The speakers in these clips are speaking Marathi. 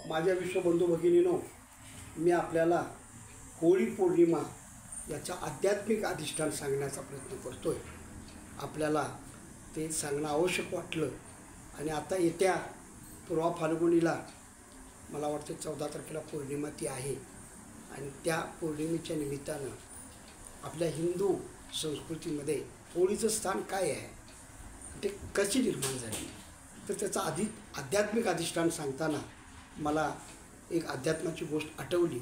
माझ्या विश्वबंधू भगिनीनो, मी आपल्याला होळी पौर्णिमा याचा आध्यात्मिक अधिष्ठान सांगण्याचा प्रयत्न करतो आहे. आपल्याला ते सांगणं आवश्यक वाटलं आणि आता येत्या पूर्वा फाल्गुनीला मला वाटतं 14 तारखेला पौर्णिमा ती आहे आणि त्या पौर्णिमेच्या निमित्तानं आपल्या हिंदू संस्कृतीमध्ये होळीचं स्थान काय आहे, ते कशी निर्माण झाली, तर त्याचा आध्यात्मिक अधिष्ठान सांगताना मला एक अध्यात्माची गोष्ट आठवली,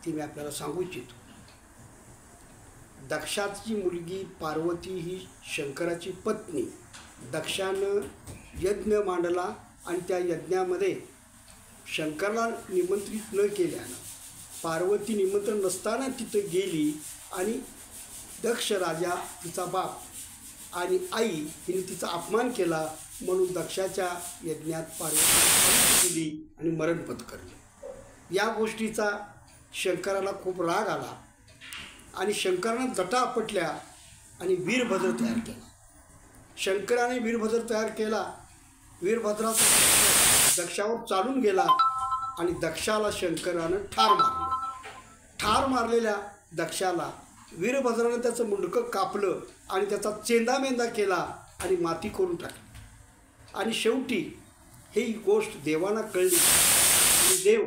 ती मी आपल्याला सांगू इच्छितो. दक्षाची मुलगी पार्वती ही शंकराची पत्नी. दक्षानं यज्ञ मांडला आणि त्या यज्ञामध्ये शंकराला निमंत्रित न केल्यानं पार्वती निमंत्रण नसताना तिथं गेली आणि दक्ष राजा, तिचा बाप आणि आई हिने तिचा अपमान केला, म्हणून दक्षाच्या यज्ञात पार्वती गेली आणि मरण पत्करले. या गोष्टीचा शंकराला खूप राग आला आणि शंकरानं जटा आपटल्या आणि वीरभद्र तयार केला. शंकराने वीरभद्र तयार केला. वीरभद्राचा दक्षावर चालून गेला आणि दक्षाला शंकरानं ठार मारलं. ठार मारलेल्या दक्षाला वीरभद्रानं त्याचं मुंडकं कापलं आणि त्याचा चेंदामेंदा केला आणि माती करून टाकली. आणि शेवटी ही गोष्ट देवांना कळली आणि देव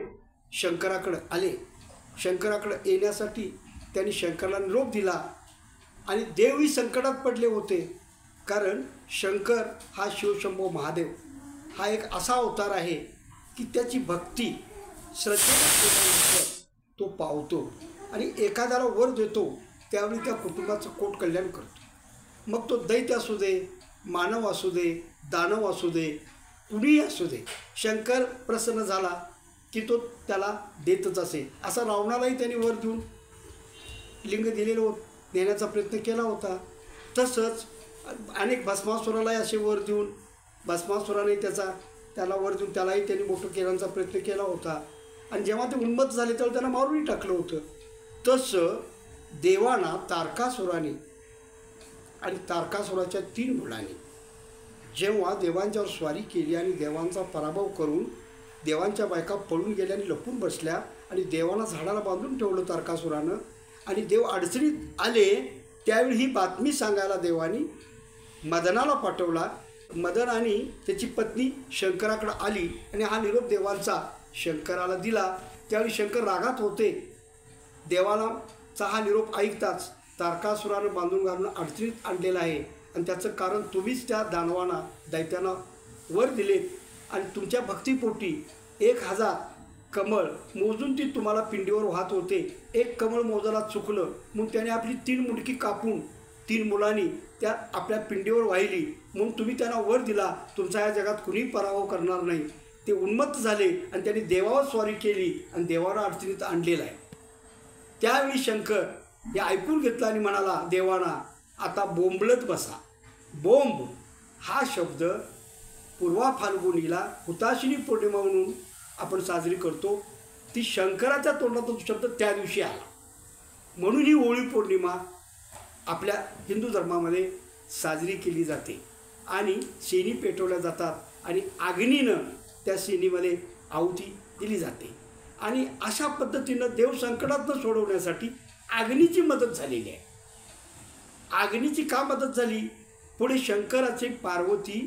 शंकराकडे आले. शंकराकडे येण्यासाठी त्यांनी शंकराला निरोप दिला आणि देवही संकटात पडले होते, कारण शंकर हा शिवशंभो महादेव हा एक असा अवतार आहे की त्याची भक्ती श्रद्धेने तो पावतो आणि एखाद्याला वर देतो, त्यावेळी त्या कुटुंबाचं कोट कल्याण करतो. मग तो दैत्य असू दे, मानव असू दे, दानव असू दे, कुणीही असू दे, शंकर प्रसन्न झाला की तो त्याला देतच असे. असा रावणालाही त्याने वर देऊन लिंग दिलेलं देण्याचा प्रयत्न केला होता. तसंच अनेक भस्मासुरालाही असे वर देऊन भस्मासुराने त्याला वर देऊन त्यालाही त्यांनी मोठं केल्याचा प्रयत्न केला होता आणि जेव्हा ते उन्मत्त झाले तेव्हा त्यांना मारूनही टाकलं होतं. तसं देवांना तारकासुराने आणि तारकासुराच्या 3 मुलांनी जेव्हा देवांच्यावर स्वारी केली आणि देवांचा पराभव करून देवांच्या बायका पळून गेल्या आणि लपून बसल्या आणि देवांना झाडाला बांधून ठेवलं तारकासुरानं आणि देव अडचणीत आले, त्यावेळी ही बातमी सांगायला देवानी मदनाला पाठवला. मदन आणि त्याची पत्नी शंकराकडे आली आणि हा निरोप देवांचा शंकराला दिला. त्यावेळी शंकर रागात होते. देवाचा हा निरोप ऐकताच तारकासुरानं बांधून घालून अडचणीत आणलेलं आहे आणि त्याचं कारण तुम्हीच त्या दानवांना दैत्यांना वर दिलेत आणि तुमच्या भक्तीपोटी 1000 कमळ मोजून ती तुम्हाला पिंडीवर वाहत होते. 1 कमळ मोजायला चुकलं म्हणून त्याने आपली 3 मुंडकी कापून 3 मुलांनी त्या आपल्या पिंडीवर वाहिली, म्हणून तुम्ही त्यांना वर दिला. तुमचा या जगात कुणीही पराभव करणार नाही. ते उन्मत्त झाले आणि त्यांनी देवावर स्वारी केली आणि देवाला अडचणीत आणलेलं आहे. त्यावेळी शंकर हे ऐकून घेतलं आणि म्हणाला देवांना, आता बोंबलत बसा. बोंब हा शब्द पूर्वा फाल्गुनीला हुताशिनी पौर्णिमा म्हणून आपण साजरी करतो. ती शंकराच्या तोंडातून शब्द त्या दिवशी आला, म्हणून ही होळी पौर्णिमा आपल्या हिंदू धर्मामध्ये साजरी केली जाते आणि शेणी पेटवल्या जातात आणि अग्नीनं त्या शेणीमध्ये आहुती दिली जाते. आणि अशा पद्धतीनं देव संकटातनं सोडवण्यासाठी अग्नीची मदत झालेली आहे. अग्नीची का मदत झाली? पुढे शंकराचे पार्वती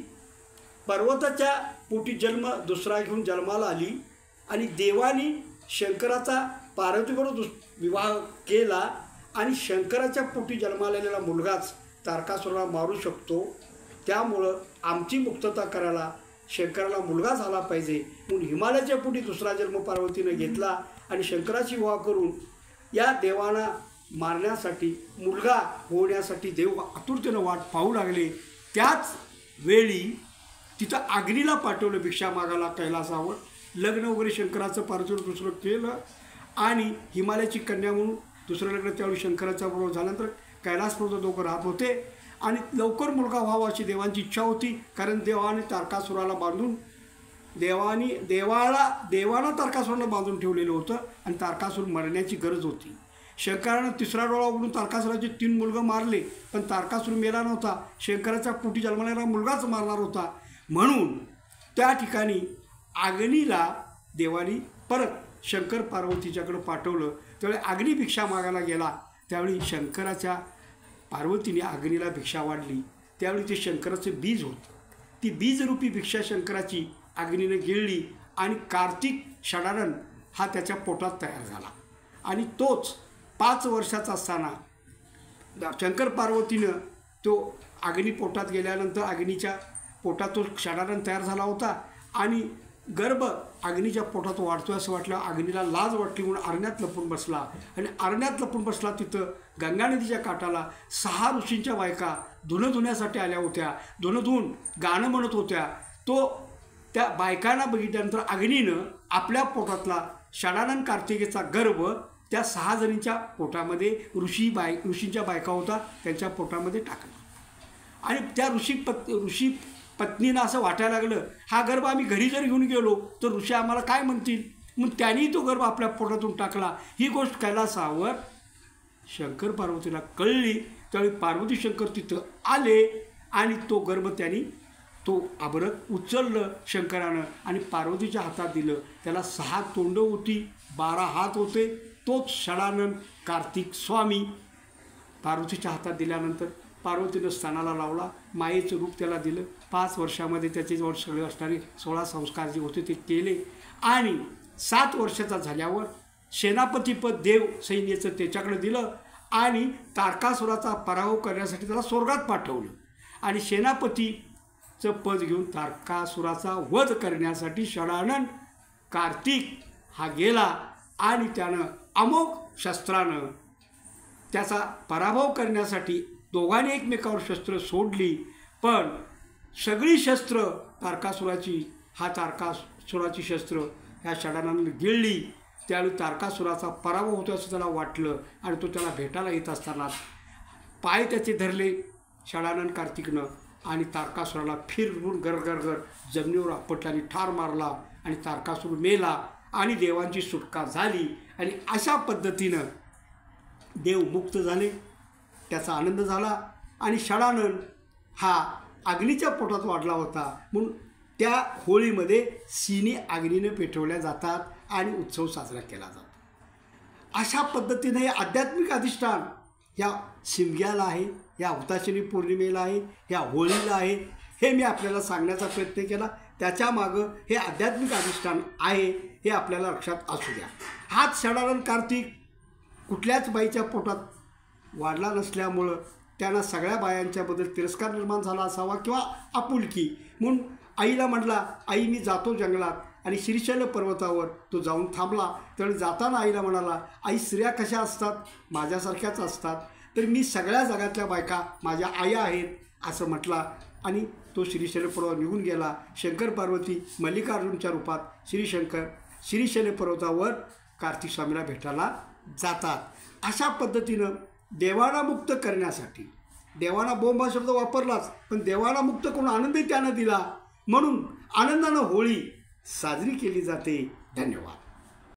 पर्वताच्या पोटी जन्म दुसरा घेऊन जन्माला आली आणि देवानी शंकराचा पार्वतीबरोबर विवाह केला आणि शंकराच्या पोटी जन्माला आलेला मुलगाच तारकासुराला मारू शकतो. त्यामुळं आमची मुक्तता करायला शंकराला मुलगा झाला पाहिजे म्हणून हिमालयाच्या पोटी दुसरा जन्म पार्वतीनं घेतला आणि शंकराची विवाह करून या देवांना मारण्यासाठी मुलगा होण्यासाठी देव आतुरतेनं वाट पाहू लागले. त्याच वेळी तिथं अग्नीला पाठवलं भिक्षा मागायला कैलासावर. लग्न वगैरे शंकराचं पार्वतीवर दुसरं केलं आणि हिमालयाची कन्या म्हणून दुसरं लग्न त्यावेळी शंकराच्या बरोबर झाल्यानंतर कैलासपर्यंत दोघं राहत होते आणि लवकर मुलगा व्हावा अशी देवांची इच्छा होती, कारण देवाने तारकासुराला बांधून देवाला तारकासुराला बांधून ठेवलेलं होतं आणि तारकासुर मरण्याची गरज होती. शंकरानं 3रा डोळा उघडून तारकासुराचे 3 मुलगे मारले, पण तारकासुर मेला नव्हता. शंकराच्या पोटी जन्मलेला मुलगाच मारणार होता. म्हणून त्या ठिकाणी अग्नीला देवानी परत शंकर पार्वतीच्याकडं पाठवलं. त्यावेळी अग्नी भिक्षा मागायला गेला. त्यावेळी शंकराच्या पार्वतीने अग्नीला भिक्षा वाढली. त्यावेळी ते शंकराचं बीज होतं. ती बीजरूपी भिक्षा शंकराची अग्नीने गिळली आणि कार्तिक षडानन हा त्याच्या पोटात तयार झाला. आणि तोच 5 वर्षाचा असताना शंकर पार्वतीनं तो अग्नी पोटात गेल्यानंतर अग्नीच्या पोटात तो षडानन तयार झाला होता आणि गर्भ अग्नीच्या पोटात वाढतोय असं वाटलं. अग्नीला लाज वाटली म्हणून अरण्यात लपून बसला आणि अरण्यात लपून बसला. तिथं गंगा नदीच्या काठाला 6 ऋषींच्या बायका धुणं धुण्यासाठी आल्या होत्या. धुणं धुवून गाणं म्हणत होत्या. तो त्या बायकांना बघितल्यानंतर अग्नीनं आपल्या पोटातला षडानन कार्तिकेचा गर्भ त्या 6 जणींच्या पोटामध्ये ऋषींच्या बायका होता त्यांच्या पोटामध्ये टाकला. आणि त्या ऋषी पत्नीनं असं वाटायला लागलं, हा गर्भ आम्ही घरी जर घेऊन गेलो तर ऋषी आम्हाला काय म्हणतील. मग त्यांनी तो गर्भ आपल्या पोटातून टाकला. ही गोष्ट कैलासावर शंकर पार्वतीला कळली. त्यावेळी पार्वती शंकर तिथं आले आणि तो गर्भ त्यांनी तो आबरत उचललं शंकरानं आणि पार्वतीच्या हातात दिलं. त्याला 6 तोंडं होती, 12 हात होते. तोच षडानन कार्तिक स्वामी पार्वतीच्या हातात दिल्यानंतर पार्वतीनं स्तनाला लावला. मायेचं रूप त्याला दिलं. 5 वर्षामध्ये त्याचे जवळ सगळे असणारे 16 संस्कार जे होते ते केले. आणि 7 वर्षाचा झाल्यावर सेनापतीपद देव सैन्याचं त्याच्याकडे दिलं आणि तारकासुराचा पराभव करण्यासाठी त्याला स्वर्गात पाठवलं. आणि सेनापतीचं पद घेऊन तारकासुराचा वध करण्यासाठी षडानन कार्तिक हा गेला आणि त्यानं अमोघ शस्त्रानं त्याचा पराभव करण्यासाठी दोघांनी एकमेकावर शस्त्र सोडली. पण सगळी शस्त्र तारकासुराची शस्त्र ह्या षडाननाने गिळली. त्यावेळी तारकासुराचा पराभव होतो असं त्याला वाटलं आणि तो त्याला भेटायला येत असताना पाय त्याचे धरले षडानन कार्तिकनं आणि तारकासुराला फिरून गर जमिनीवर आपटला आणि ठार मारला आणि तारकासुर मेला आणि देवांची सुटका झाली. आणि अशा पद्धतीनं देव मुक्त झाले. त्याचा आनंद झाला. आणि षडानन हा अग्नीच्या पोटात वाढला होता म्हणून त्या होळीमध्ये सिनी अग्नीने पेटवल्या जातात आणि उत्सव साजरा केला जातो. अशा पद्धतीने हे आध्यात्मिक अधिष्ठान या शिमग्याला आहे, या हुताशनी पौर्णिमेला आहे, या होळीला आहे. हे मी आपल्याला सांगण्याचा प्रयत्न केला. त्याच्यामागं हे आध्यात्मिक अधिष्ठान आहे हे आपल्याला लक्षात असू द्या. हाच षडानन कार्तिक कुठल्याच बाईच्या पोटात वाढला नसल्यामुळं त्यांना सगळ्या बायांच्याबद्दल तिरस्कार निर्माण झाला असावा किंवा आपुलकी. म्हणून आईला म्हटला, आई मी जातो जंगलात आणि श्रीशैल पर्वतावर तो जाऊन थांबला. त्यावेळी जाताना आईला म्हणाला, आई स्त्रिया कशा असतात, माझ्यासारख्याच असतात, तर मी सगळ्या जगातल्या बायका माझ्या आया आहेत असं म्हटला. आणि तो श्रीशैल पर्वत निघून गेला. शंकर पार्वती मल्लिकार्जुनच्या रूपात श्रीशैल पर्वतावर कार्तिक स्वामीला भेटायला जातात. अशा पद्धतीनं देवाला मुक्त करण्यासाठी देवाना बोंब हा शब्द वापरलाच, पण देवाला मुक्त करून आनंदही त्यानं दिला म्हणून आनंदानं होळी साजरी केली जाते. धन्यवाद.